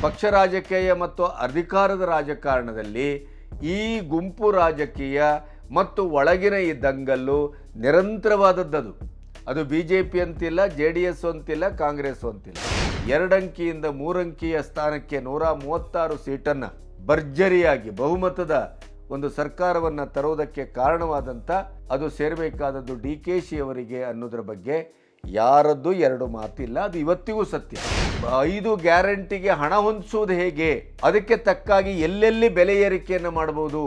ಪಕ್ಷ ರಾಜಕೀಯ ಮತ್ತು ಅಧಿಕಾರದ ರಾಜಕಾರಣದಲ್ಲಿ ಈ ಗುಂಪು ರಾಜಕೀಯ ಮತ್ತು ಒಳಗಿನ ಈ ದಂಗಲ್ಲು ನಿರಂತರವಾದದ್ದು. ಅದು BJP ಅಂತಿಲ್ಲ, JDS ಅಂತಿಲ್ಲ, ಕಾಂಗ್ರೆಸ್ ಅಂತಿಲ್ಲ. 2 ಅಂಕಿಯಿಂದ 3 ಅಂಕಿಯ ಸ್ಥಾನಕ್ಕೆ 136 ಸೀಟನ್ನು ಭರ್ಜರಿಯಾಗಿ ಬಹುಮತದ ಒಂದು ಸರ್ಕಾರವನ್ನು ತರುವುದಕ್ಕೆ ಕಾರಣವಾದಂಥ ಅದು ಸೇರಬೇಕಾದದ್ದು DKC ಅವರಿಗೆ ಅನ್ನೋದ್ರ ಬಗ್ಗೆ ಯಾರದ್ದು 2 ಮಾತಿಲ್ಲ. ಅದು ಇವತ್ತಿಗೂ ಸತ್ಯ. 5 ಗ್ಯಾರಂಟಿಗೆ ಹಣ ಹೊಂದಿಸುವುದು ಹೇಗೆ, ಅದಕ್ಕೆ ತಕ್ಕಾಗಿ ಎಲ್ಲೆಲ್ಲಿ ಬೆಲೆ ಏರಿಕೆಯನ್ನು ಮಾಡಬಹುದು,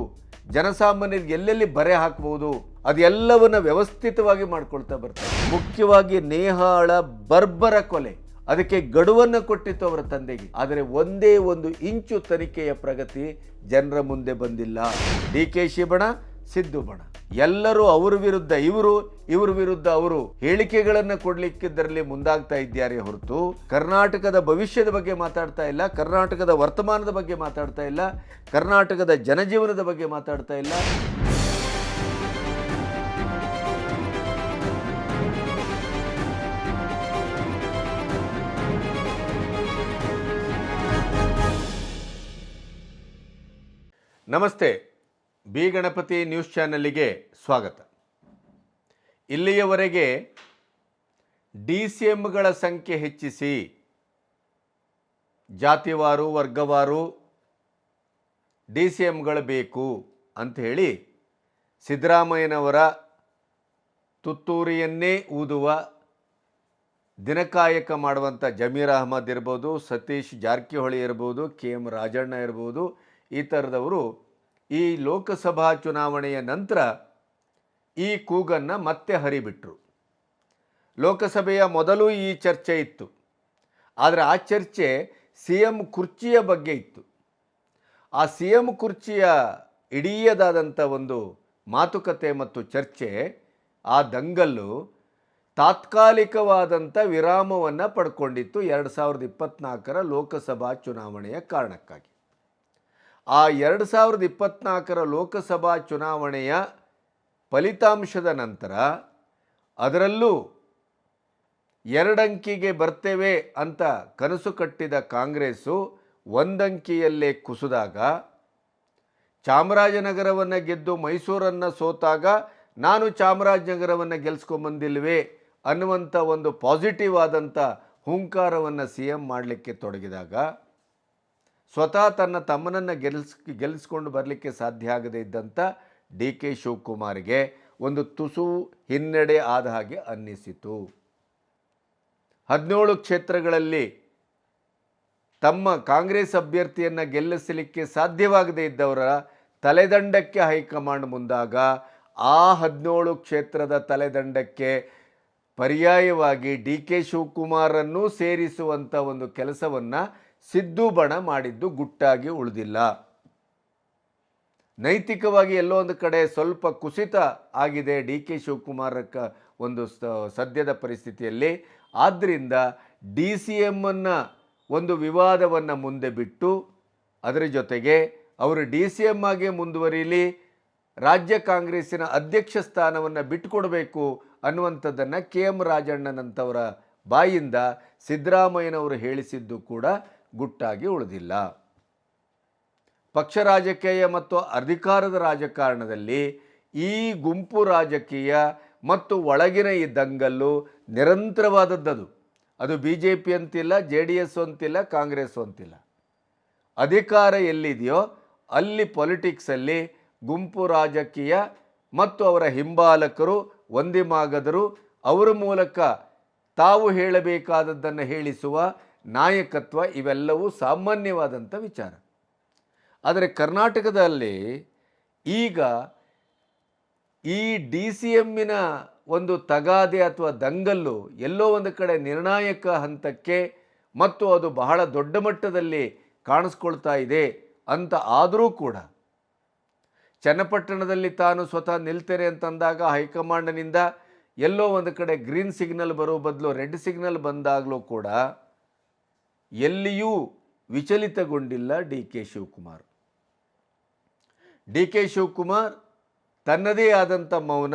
ಜನಸಾಮಾನ್ಯರಿಗೆ ಎಲ್ಲೆಲ್ಲಿ ಬರೆ ಹಾಕಬಹುದು, ಅದೆಲ್ಲವನ್ನು ವ್ಯವಸ್ಥಿತವಾಗಿ ಮಾಡ್ಕೊಳ್ತಾ ಬರ್ತಾರೆ. ಮುಖ್ಯವಾಗಿ ನೇಹಾಳ ಬರ್ಬರ ಕೊಲೆ, ಅದಕ್ಕೆ ಗಡುವನ್ನು ಕೊಟ್ಟಿತ್ತು ಅವರ ತಂದೆಗೆ. ಆದರೆ ಒಂದೇ ಒಂದು ಇಂಚು ತನಿಖೆಯ ಪ್ರಗತಿ ಜನರ ಮುಂದೆ ಬಂದಿಲ್ಲ. DKC ಬಣ, ಸಿದ್ದು ಬಣ, ಎಲ್ಲರೂ ಅವರ ವಿರುದ್ಧ ಇವರು, ಇವರ ವಿರುದ್ಧ ಅವರು ಹೇಳಿಕೆಗಳನ್ನು ಕೊಡ್ಲಿಕ್ಕಿದ್ದರಲ್ಲಿ ಮುಂದಾಗ್ತಾ ಇದ್ದಾರೆ ಹೊರತು ಕರ್ನಾಟಕದ ಭವಿಷ್ಯದ ಬಗ್ಗೆ ಮಾತಾಡ್ತಾ ಇಲ್ಲ, ಕರ್ನಾಟಕದ ವರ್ತಮಾನದ ಬಗ್ಗೆ ಮಾತಾಡ್ತಾ ಇಲ್ಲ, ಕರ್ನಾಟಕದ ಜನಜೀವನದ ಬಗ್ಗೆ ಮಾತಾಡ್ತಾ ಇಲ್ಲ. ನಮಸ್ತೆ, ಬಿ ಗಣಪತಿ ನ್ಯೂಸ್ ಚಾನಲ್ಗೆ ಸ್ವಾಗತ. ಇಲ್ಲಿಯವರೆಗೆ DCMಗಳ ಸಂಖ್ಯೆ ಹೆಚ್ಚಿಸಿ, ಜಾತಿವಾರು ವರ್ಗವಾರು DCMಗಳು ಬೇಕು ಅಂತ ಹೇಳಿ ಸಿದ್ದರಾಮಯ್ಯನವರ ತುತ್ತೂರಿಯನ್ನೇ ಊದುವ, ದಿನಕಾಯಕ ಮಾಡುವಂಥ ಜಮೀರ್ ಅಹಮದ್ ಇರ್ಬೋದು, ಸತೀಶ್ ಜಾರಕಿಹೊಳಿ ಇರ್ಬೋದು, KM ರಾಜಣ್ಣ ಇರ್ಬೋದು, ಈ ಥರದವರು ಈ ಲೋಕಸಭಾ ಚುನಾವಣೆಯ ನಂತರ ಈ ಕೂಗನ್ನು ಮತ್ತೆ ಹರಿಬಿಟ್ರು. ಲೋಕಸಭೆಯ ಮೊದಲು ಈ ಚರ್ಚೆ ಇತ್ತು, ಆದರೆ ಆ ಚರ್ಚೆ CM ಕುರ್ಚಿಯ ಬಗ್ಗೆ ಇತ್ತು. ಆ CM ಕುರ್ಚಿಯ ಇಡೀದಾದಂಥ ಒಂದು ಮಾತುಕತೆ ಮತ್ತು ಚರ್ಚೆ, ಆ ದಂಗಲ್ಲು ತಾತ್ಕಾಲಿಕವಾದಂಥ ವಿರಾಮವನ್ನು ಪಡ್ಕೊಂಡಿತ್ತು 2024ರ ಲೋಕಸಭಾ ಚುನಾವಣೆಯ ಕಾರಣಕ್ಕಾಗಿ. ಆ 2024ರ ಲೋಕಸಭಾ ಚುನಾವಣೆಯ ಫಲಿತಾಂಶದ ನಂತರ ಅದರಲ್ಲೂ 2 ಅಂಕಿಗೆ ಬರ್ತೇವೆ ಅಂತ ಕನಸು ಕಟ್ಟಿದ ಕಾಂಗ್ರೆಸ್ಸು 1 ಅಂಕಿಯಲ್ಲೇ ಕುಸಿದಾಗ, ಚಾಮರಾಜನಗರವನ್ನು ಗೆದ್ದು ಮೈಸೂರನ್ನು ಸೋತಾಗ ನಾನು ಚಾಮರಾಜನಗರವನ್ನು ಗೆಲ್ಲಿಸ್ಕೊಂಬಂದಿಲ್ವೇ ಅನ್ನುವಂಥ ಒಂದು ಪಾಸಿಟಿವ್ ಆದಂಥ ಹುಂಕಾರವನ್ನು CM ಮಾಡಲಿಕ್ಕೆ ತೊಡಗಿದಾಗ, ಸ್ವತಃ ತನ್ನ ತಮ್ಮನನ್ನು ಗೆಲ್ಲಿಸ್ಕೊಂಡು ಬರಲಿಕ್ಕೆ ಸಾಧ್ಯ ಆಗದೇ ಇದ್ದಂಥ DK ಶಿವಕುಮಾರ್ಗೆ ಒಂದು ತುಸು ಹಿನ್ನಡೆ ಆದ ಹಾಗೆ ಅನ್ನಿಸಿತು. 17 ಕ್ಷೇತ್ರಗಳಲ್ಲಿ ತಮ್ಮ ಕಾಂಗ್ರೆಸ್ ಅಭ್ಯರ್ಥಿಯನ್ನು ಗೆಲ್ಲಿಸಲಿಕ್ಕೆ ಸಾಧ್ಯವಾಗದೇ ಇದ್ದವರ ತಲೆದಂಡಕ್ಕೆ ಹೈಕಮಾಂಡ್ ಮುಂದಾಗ ಆ 17 ಕ್ಷೇತ್ರದ ತಲೆದಂಡಕ್ಕೆ ಪರ್ಯಾಯವಾಗಿ DK ಶಿವಕುಮಾರನ್ನು ಸೇರಿಸುವಂಥ ಒಂದು ಕೆಲಸವನ್ನು ಸಿದ್ದು ಬಣ ಮಾಡಿದ್ದು ಗುಟ್ಟಾಗಿ ಉಳಿದಿಲ್ಲ. ನೈತಿಕವಾಗಿ ಎಲ್ಲೋ ಒಂದು ಕಡೆ ಸ್ವಲ್ಪ ಕುಸಿತ ಆಗಿದೆ DK ಶಿವಕುಮಾರಕ್ಕೆ ಒಂದು ಸದ್ಯದ ಪರಿಸ್ಥಿತಿಯಲ್ಲಿ. ಆದ್ದರಿಂದ DCMನ್ನು ಒಂದು ವಿವಾದವನ್ನು ಮುಂದೆ ಬಿಟ್ಟು, ಅದರ ಜೊತೆಗೆ ಅವರು DCM ಆಗಿ ಮುಂದುವರಿಯಲಿ, ರಾಜ್ಯ ಕಾಂಗ್ರೆಸ್ಸಿನ ಅಧ್ಯಕ್ಷ ಸ್ಥಾನವನ್ನು ಬಿಟ್ಟುಕೊಡಬೇಕು ಅನ್ನುವಂಥದ್ದನ್ನು KM ರಾಜಣ್ಣನಂಥವರ ಬಾಯಿಂದ ಸಿದ್ದರಾಮಯ್ಯನವರು ಹೇಳಿಸಿದ್ದು ಕೂಡ ಗುಟ್ಟಾಗಿ ಉಳಿದಿಲ್ಲ. ಪಕ್ಷ ರಾಜಕೀಯ ಮತ್ತು ಅಧಿಕಾರದ ರಾಜಕಾರಣದಲ್ಲಿ ಈ ಗುಂಪು ರಾಜಕೀಯ ಮತ್ತು ಒಳಗಿನ ಈ ದಂಗಲ್ಲು ನಿರಂತರವಾದದ್ದು. ಅದು BJP ಅಂತಿಲ್ಲ, JDS ಅಂತಿಲ್ಲ, ಕಾಂಗ್ರೆಸ್ ಅಂತಿಲ್ಲ. ಅಧಿಕಾರ ಎಲ್ಲಿದೆಯೋ ಅಲ್ಲಿ ಪೊಲಿಟಿಕ್ಸಲ್ಲಿ ಗುಂಪು ರಾಜಕೀಯ ಮತ್ತು ಅವರ ಹಿಂಬಾಲಕರು, ಒಂದಿಮಾಗದರು, ಅವರ ಮೂಲಕ ತಾವು ಹೇಳಬೇಕಾದದ್ದನ್ನು ಹೇಳಿಸುವ ನಾಯಕತ್ವ, ಇವೆಲ್ಲವೂ ಸಾಮಾನ್ಯವಾದಂಥ ವಿಚಾರ. ಆದರೆ ಕರ್ನಾಟಕದಲ್ಲಿ ಈಗ ಈ DCMನ ಒಂದು ತಗಾದೆ ಅಥವಾ ದಂಗಲ್ಲು ಎಲ್ಲೋ ಒಂದು ಕಡೆ ನಿರ್ಣಾಯಕ ಹಂತಕ್ಕೆ ಮತ್ತು ಅದು ಬಹಳ ದೊಡ್ಡ ಮಟ್ಟದಲ್ಲಿ ಕಾಣಿಸ್ಕೊಳ್ತಾ ಇದೆ ಅಂತ ಆದರೂ ಕೂಡ, ಚನ್ನಪಟ್ಟಣದಲ್ಲಿ ತಾನು ಸ್ವತಃ ನಿಲ್ತೇನೆ ಅಂತಂದಾಗ ಹೈಕಮಾಂಡ್ನಿಂದ ಎಲ್ಲೋ ಒಂದು ಕಡೆ ಗ್ರೀನ್ ಸಿಗ್ನಲ್ ಬರೋ ಬದಲು ರೆಡ್ ಸಿಗ್ನಲ್ ಬಂದಾಗಲೂ ಕೂಡ ಎಲ್ಲಿಯೂ ವಿಚಲಿತಗೊಂಡಿಲ್ಲ DK ಶಿವಕುಮಾರ್. DK ಶಿವಕುಮಾರ್ ತನ್ನದೇ ಆದಂಥ ಮೌನ,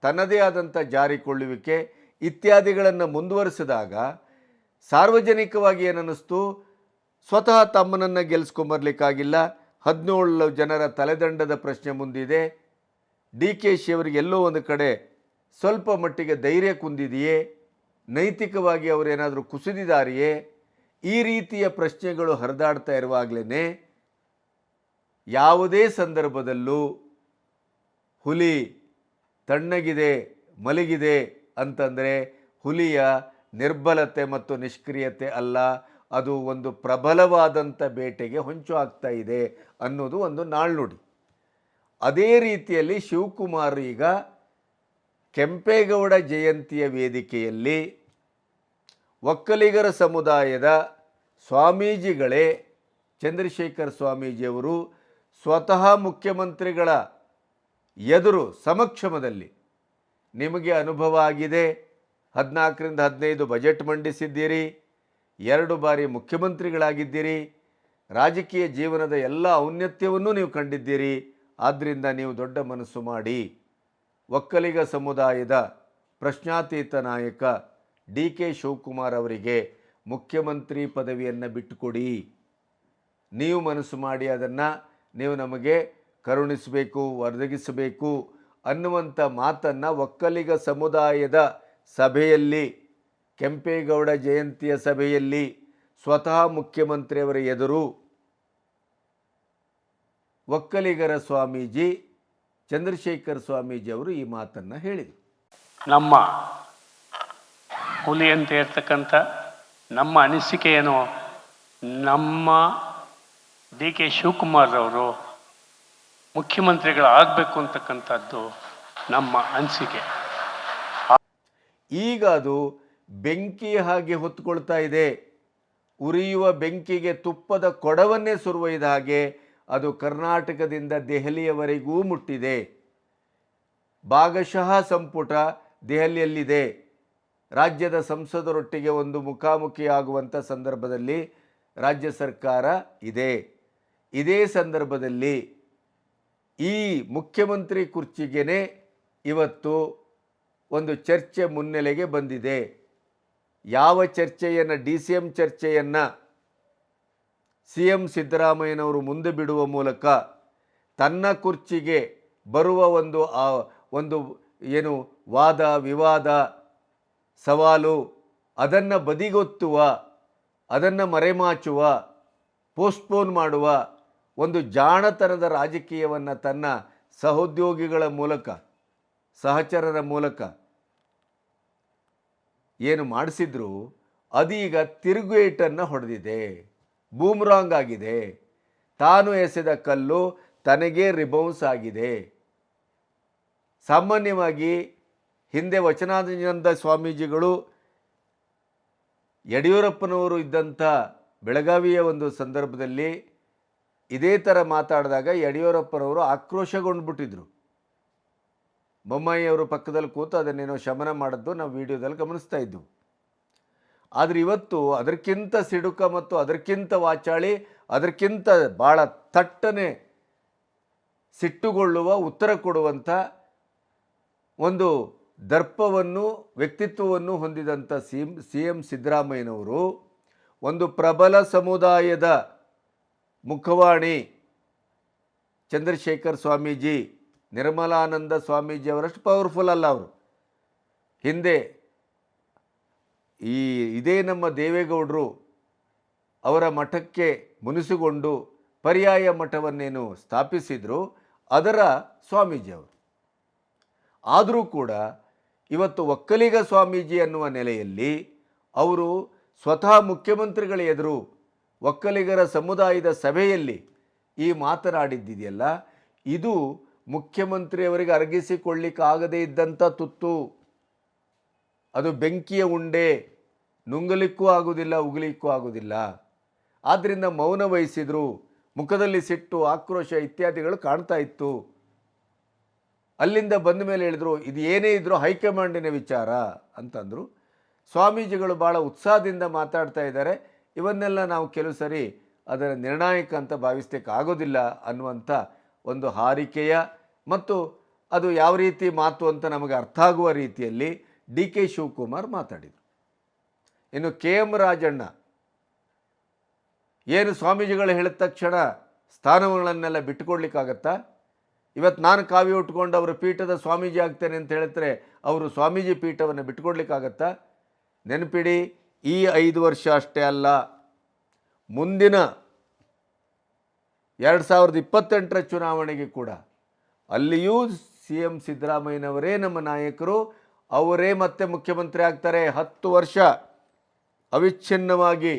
ತನ್ನದೇ ಆದಂಥ ಜಾರಿಕೊಳ್ಳುವಿಕೆ ಇತ್ಯಾದಿಗಳನ್ನು ಮುಂದುವರಿಸಿದಾಗ ಸಾರ್ವಜನಿಕವಾಗಿ ಏನನ್ನಿಸ್ತು, ಸ್ವತಃ ತಮ್ಮನನ್ನು ಗೆಲ್ಲಿಸ್ಕೊಂಬರ್ಲಿಕ್ಕಾಗಿಲ್ಲ. 17 ಜನರ ತಲೆದಂಡದ ಪ್ರಶ್ನೆ ಮುಂದಿದೆ. ಡಿ ಕೆ ಶಿ ಅವರಿಗೆ ಎಲ್ಲೋ ಒಂದು ಕಡೆ ಸ್ವಲ್ಪ ಮಟ್ಟಿಗೆ ಧೈರ್ಯ ಕುಂದಿದೆಯೇ, ನೈತಿಕವಾಗಿ ಅವರೇನಾದರೂ ಕುಸಿದಿದ್ದಾರೆಯೇ, ಈ ರೀತಿಯ ಪ್ರಶ್ನೆಗಳು ಹರಿದಾಡ್ತಾ ಇರುವಾಗಲೇ ಯಾವುದೇ ಸಂದರ್ಭದಲ್ಲೂ ಹುಲಿ ತಣ್ಣಗಿದೆ ಮಲಗಿದೆ ಅಂತಂದರೆ ಹುಲಿಯ ನಿರ್ಬಲತೆ ಮತ್ತು ನಿಷ್ಕ್ರಿಯತೆ ಅಲ್ಲ, ಅದು ಒಂದು ಪ್ರಬಲವಾದಂಥ ಬೇಟೆಗೆ ಹೊಂಚು ಆಗ್ತಾ ಇದೆ ಅನ್ನೋದು ಒಂದು ನಾಳ್ನುಡಿ. ಅದೇ ರೀತಿಯಲ್ಲಿ ಶಿವಕುಮಾರ್ ಈಗ ಕೆಂಪೇಗೌಡ ಜಯಂತಿಯ ವೇದಿಕೆಯಲ್ಲಿ ಒಕ್ಕಲಿಗರ ಸಮುದಾಯದ ಸ್ವಾಮೀಜಿಗಳೇ ಚಂದ್ರಶೇಖರ್ ಸ್ವಾಮೀಜಿಯವರು ಸ್ವತಃ ಮುಖ್ಯಮಂತ್ರಿಗಳ ಎದುರು ಸಮಕ್ಷಮದಲ್ಲಿ ನಿಮಗೆ ಅನುಭವ ಆಗಿದೆ, 14ರಿಂದ 15 ಬಜೆಟ್ ಮಂಡಿಸಿದ್ದೀರಿ, 2 ಬಾರಿ ಮುಖ್ಯಮಂತ್ರಿಗಳಾಗಿದ್ದೀರಿ, ರಾಜಕೀಯ ಜೀವನದ ಎಲ್ಲ ಔನ್ನತ್ಯವನ್ನು ನೀವು ಕಂಡಿದ್ದೀರಿ. ಆದ್ದರಿಂದ ನೀವು ದೊಡ್ಡ ಮನಸ್ಸು ಮಾಡಿ ಒಕ್ಕಲಿಗ ಸಮುದಾಯದ ಪ್ರಶ್ನಾತೀತ ನಾಯಕ ಡಿ ಕೆ ಶಿವಕುಮಾರ್ ಅವರಿಗೆ ಮುಖ್ಯಮಂತ್ರಿ ಪದವಿಯನ್ನು ಬಿಟ್ಟುಕೊಡಿ. ನೀವು ಮನಸ್ಸು ಮಾಡಿ ಅದನ್ನು ನೀವು ನಮಗೆ ಕರುಣಿಸಬೇಕು, ಒದಗಿಸಬೇಕು ಅನ್ನುವಂಥ ಮಾತನ್ನು ಒಕ್ಕಲಿಗ ಸಮುದಾಯದ ಸಭೆಯಲ್ಲಿ, ಕೆಂಪೇಗೌಡ ಜಯಂತಿಯ ಸಭೆಯಲ್ಲಿ ಸ್ವತಃ ಮುಖ್ಯಮಂತ್ರಿಯವರ ಎದುರು ಒಕ್ಕಲಿಗರ ಸ್ವಾಮೀಜಿ ಚಂದ್ರಶೇಖರ್ ಸ್ವಾಮೀಜಿ ಅವರು ಈ ಮಾತನ್ನು ಹೇಳಿದರು. ನಮ್ಮ ಹುಲಿ ಅಂತ ಇರ್ತಕ್ಕಂಥ ನಮ್ಮ ಅನಿಸಿಕೆ ಏನು, ನಮ್ಮ ಡಿ ಕೆ ಶಿವಕುಮಾರ್ ಅವರು ಮುಖ್ಯಮಂತ್ರಿಗಳಾಗಬೇಕು ಅಂತಕ್ಕಂಥದ್ದು ನಮ್ಮ ಅನಿಸಿಕೆ. ಈಗ ಅದು ಬೆಂಕಿಯ ಹಾಗೆ ಹೊತ್ಕೊಳ್ತಾ ಇದೆ. ಉರಿಯುವ ಬೆಂಕಿಗೆ ತುಪ್ಪದ ಕೊಡವನ್ನೇ ಸುರಿದ ಹಾಗೆ ಅದು ಕರ್ನಾಟಕದಿಂದ ದೆಹಲಿಯವರೆಗೂ ಮುಟ್ಟಿದೆ. ಭಾಗಶಃ ಸಂಪುಟ ದೆಹಲಿಯಲ್ಲಿದೆ. ರಾಜ್ಯದ ಸಂಸದರೊಟ್ಟಿಗೆ ಒಂದು ಮುಖಾಮುಖಿಯಾಗುವಂಥ ಸಂದರ್ಭದಲ್ಲಿ ರಾಜ್ಯ ಸರ್ಕಾರ ಇದೆ. ಇದೇ ಸಂದರ್ಭದಲ್ಲಿ ಈ ಮುಖ್ಯಮಂತ್ರಿ ಕುರ್ಚಿಗೇ ಇವತ್ತು ಒಂದು ಚರ್ಚೆ ಮುನ್ನೆಲೆಗೆ ಬಂದಿದೆ. ಯಾವ ಚರ್ಚೆಯನ್ನು, DCM ಚರ್ಚೆಯನ್ನು CM ಸಿದ್ದರಾಮಯ್ಯನವರು ಮುಂದೆ ಬಿಡುವ ಮೂಲಕ ತನ್ನ ಕುರ್ಚಿಗೆ ಬರುವ ಒಂದು ಏನು ವಾದ ವಿವಾದ ಸವಾಲು ಅದನ್ನು ಬದಿಗೊತ್ತುವ, ಅದನ್ನು ಮರೆಮಾಚುವ, ಪೋಸ್ಟ್ಪೋನ್ ಮಾಡುವ ಒಂದು ಜಾಣತನದ ರಾಜಕೀಯವನ್ನು ತನ್ನ ಸಹೋದ್ಯೋಗಿಗಳ ಮೂಲಕ, ಸಹಚರರ ಮೂಲಕ ಏನು ಮಾಡಿಸಿದ್ರು ಅದೀಗ ತಿರುಗೇಟನ್ನು ಹೊಡೆದಿದೆ, ಬೂಮ್ರಾಂಗ್ ಆಗಿದೆ. ತಾನು ಎಸೆದ ಕಲ್ಲು ತನಗೇ ರಿಬೌನ್ಸ್ ಆಗಿದೆ. ಸಾಮಾನ್ಯವಾಗಿ ಹಿಂದೆ ವಚನಾನಂದ ಸ್ವಾಮೀಜಿಗಳು ಯಡಿಯೂರಪ್ಪನವರು ಇದ್ದಂಥ ಬೆಳಗಾವಿಯ ಒಂದು ಸಂದರ್ಭದಲ್ಲಿ ಇದೇ ಥರ ಮಾತಾಡಿದಾಗ ಯಡಿಯೂರಪ್ಪನವರು ಆಕ್ರೋಶಗೊಂಡ್ಬಿಟ್ಟಿದ್ರು. ಬೊಮ್ಮಾಯಿಯವರು ಪಕ್ಕದಲ್ಲಿ ಕೂತು ಅದನ್ನೇನೋ ಶಮನ ಮಾಡಿದ್ದು ನಾವು ವಿಡಿಯೋದಲ್ಲಿ ಗಮನಿಸ್ತಾ ಇದ್ದೆವು. ಆದರೆ ಇವತ್ತು ಅದಕ್ಕಿಂತ ಸಿಡುಕ ಮತ್ತು ಅದಕ್ಕಿಂತ ವಾಚಾಳಿ, ಅದಕ್ಕಿಂತ ಭಾಳ ತಟ್ಟನೆ ಸಿಟ್ಟುಗೊಳ್ಳುವ, ಉತ್ತರ ಕೊಡುವಂಥ ಒಂದು ದರ್ಪವನ್ನು, ವ್ಯಕ್ತಿತ್ವವನ್ನು ಹೊಂದಿದಂಥ CM ಸಿದ್ದರಾಮಯ್ಯನವರು ಒಂದು ಪ್ರಬಲ ಸಮುದಾಯದ ಮುಖವಾಣಿ ಚಂದ್ರಶೇಖರ್ ಸ್ವಾಮೀಜಿ, ನಿರ್ಮಲಾನಂದ ಸ್ವಾಮೀಜಿ ಅವರಷ್ಟು ಪವರ್ಫುಲ್ ಅಲ್ಲ. ಅವರು ಹಿಂದೆ ಇದೇ ನಮ್ಮ ದೇವೇಗೌಡರು ಅವರ ಮಠಕ್ಕೆ ಮುನಿಸಿಕೊಂಡು ಪರ್ಯಾಯ ಮಠವನ್ನೇನು ಸ್ಥಾಪಿಸಿದರು, ಅದರ ಸ್ವಾಮೀಜಿಯವರು. ಆದರೂ ಕೂಡ ಇವತ್ತು ಒಕ್ಕಲಿಗ ಸ್ವಾಮೀಜಿ ಅನ್ನುವ ನೆಲೆಯಲ್ಲಿ ಅವರು ಸ್ವತಃ ಮುಖ್ಯಮಂತ್ರಿಗಳ ಎದುರು ಒಕ್ಕಲಿಗರ ಸಮುದಾಯದ ಸಭೆಯಲ್ಲಿ ಈ ಮಾತನಾಡಿದ್ದಿದೆಯಲ್ಲ, ಇದು ಮುಖ್ಯಮಂತ್ರಿಯವರಿಗೆ ಅರಗಿಸಿಕೊಳ್ಳಿಕ್ಕಾಗದೇ ಇದ್ದಂಥ ತುತ್ತು. ಅದು ಬೆಂಕಿಯ ಉಂಡೆ, ನುಂಗಲಿಕ್ಕೂ ಆಗುವುದಿಲ್ಲ, ಉಗುಲಿಕ್ಕೂ ಆಗುವುದಿಲ್ಲ. ಆದ್ದರಿಂದ ಮೌನ ವಹಿಸಿದರು. ಮುಖದಲ್ಲಿ ಸಿಟ್ಟು, ಆಕ್ರೋಶ ಇತ್ಯಾದಿಗಳು ಕಾಣ್ತಾ ಇತ್ತು. ಅಲ್ಲಿಂದ ಬಂದ ಮೇಲೆ ಹೇಳಿದ್ರು, ಇದು ಏನೇ ಇದ್ದರೂ ಹೈಕಮಾಂಡಿನ ವಿಚಾರ ಅಂತಂದರು. ಸ್ವಾಮೀಜಿಗಳು ಭಾಳ ಉತ್ಸಾಹದಿಂದ ಮಾತಾಡ್ತಾ ಇದ್ದಾರೆ. ಇವನ್ನೆಲ್ಲ ನಾವು ಕೆಲವು ಸರಿ ಅದರ ನಿರ್ಣಾಯಕ ಅಂತ ಭಾವಿಸ್ಲಿಕ್ಕೆ ಆಗೋದಿಲ್ಲ ಅನ್ನುವಂಥ ಒಂದು ಹಾರಿಕೆಯ ಮತ್ತು ಅದು ಯಾವ ರೀತಿ ಮಾತು ಅಂತ ನಮಗೆ ಅರ್ಥ ಆಗುವ ರೀತಿಯಲ್ಲಿ ಡಿ ಕೆ ಶಿವಕುಮಾರ್ ಮಾತಾಡಿದರು. ಇನ್ನು KM ರಾಜಣ್ಣ ಏನು ಸ್ವಾಮೀಜಿಗಳು ಹೇಳಿದ ತಕ್ಷಣ ಸ್ಥಾನಗಳನ್ನೆಲ್ಲ ಬಿಟ್ಟುಕೊಡ್ಲಿಕ್ಕಾಗತ್ತಾ? ಇವತ್ತು ನಾನು ಕಾವಿ ಉಟ್ಕೊಂಡು ಅವರ ಪೀಠದ ಸ್ವಾಮೀಜಿ ಆಗ್ತೇನೆ ಅಂತ ಹೇಳಿದ್ರೆ ಅವರು ಸ್ವಾಮೀಜಿ ಪೀಠವನ್ನು ಬಿಟ್ಟುಕೊಡ್ಲಿಕ್ಕಾಗತ್ತಾ? ನೆನಪಿಡಿ, ಈ 5 ವರ್ಷ ಅಷ್ಟೇ ಅಲ್ಲ, ಮುಂದಿನ 2028ರ ಚುನಾವಣೆಗೆ ಕೂಡ ಅಲ್ಲಿಯೂ ಸಿ ಎಂ ಸಿದ್ದರಾಮಯ್ಯನವರೇ ನಮ್ಮ ನಾಯಕರು, ಅವರೇ ಮತ್ತೆ ಮುಖ್ಯಮಂತ್ರಿ ಆಗ್ತಾರೆ. 10 ವರ್ಷ ಅವಿಚ್ಛಿನ್ನವಾಗಿ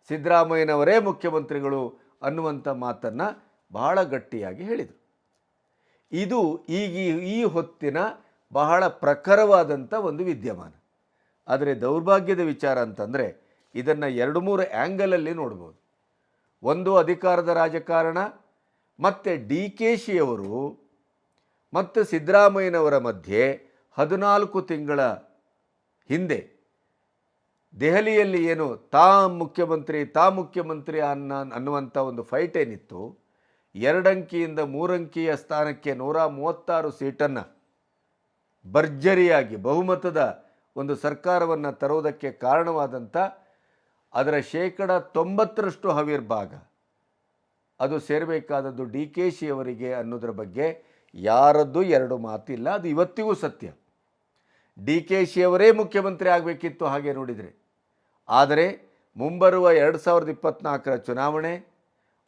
ಸಿದ್ದರಾಮಯ್ಯನವರೇ ಮುಖ್ಯಮಂತ್ರಿಗಳು ಅನ್ನುವಂಥ ಮಾತನ್ನು ಬಹಳ ಗಟ್ಟಿಯಾಗಿ ಹೇಳಿದರು. ಇದು ಈ ಹೊತ್ತಿನ ಬಹಳ ಪ್ರಖರವಾದಂಥ ಒಂದು ವಿದ್ಯಮಾನ. ಆದರೆ ದೌರ್ಭಾಗ್ಯದ ವಿಚಾರ ಅಂತಂದರೆ ಇದನ್ನು 2-3 ಆ್ಯಂಗಲಲ್ಲಿ ನೋಡ್ಬೋದು. ಒಂದು, ಅಧಿಕಾರದ ರಾಜಕಾರಣ, ಮತ್ತು ಡಿ ಕೆ ಶಿಯವರು ಮತ್ತು ಸಿದ್ದರಾಮಯ್ಯನವರ ಮಧ್ಯೆ 14 ತಿಂಗಳ ಹಿಂದೆ ದೆಹಲಿಯಲ್ಲಿ ಏನು ತಾ ಮುಖ್ಯಮಂತ್ರಿ ಅನ್ನುವಂಥ ಒಂದು ಫೈಟ್ ಏನಿತ್ತು, 2 ಅಂಕಿಯಿಂದ 3 ಅಂಕಿಯ ಸ್ಥಾನಕ್ಕೆ 136 ಸೀಟನ್ನು ಭರ್ಜರಿಯಾಗಿ ಬಹುಮತದ ಒಂದು ಸರ್ಕಾರವನ್ನು ತರುವುದಕ್ಕೆ ಕಾರಣವಾದಂಥ ಅದರ 90% ಹವಿರ್ಭಾಗ ಅದು ಸೇರಬೇಕಾದದ್ದು ಡಿ ಕೆ ಶಿಯವರಿಗೆ ಅನ್ನೋದ್ರ ಬಗ್ಗೆ ಯಾರದ್ದು 2 ಮಾತಿಲ್ಲ. ಅದು ಇವತ್ತಿಗೂ ಸತ್ಯ. ಡಿ ಕೆ ಶಿಯವರೇ ಮುಖ್ಯಮಂತ್ರಿ ಆಗಬೇಕಿತ್ತು ಹಾಗೆ ನೋಡಿದರೆ. ಆದರೆ ಮುಂಬರುವ 2024ರ ಚುನಾವಣೆ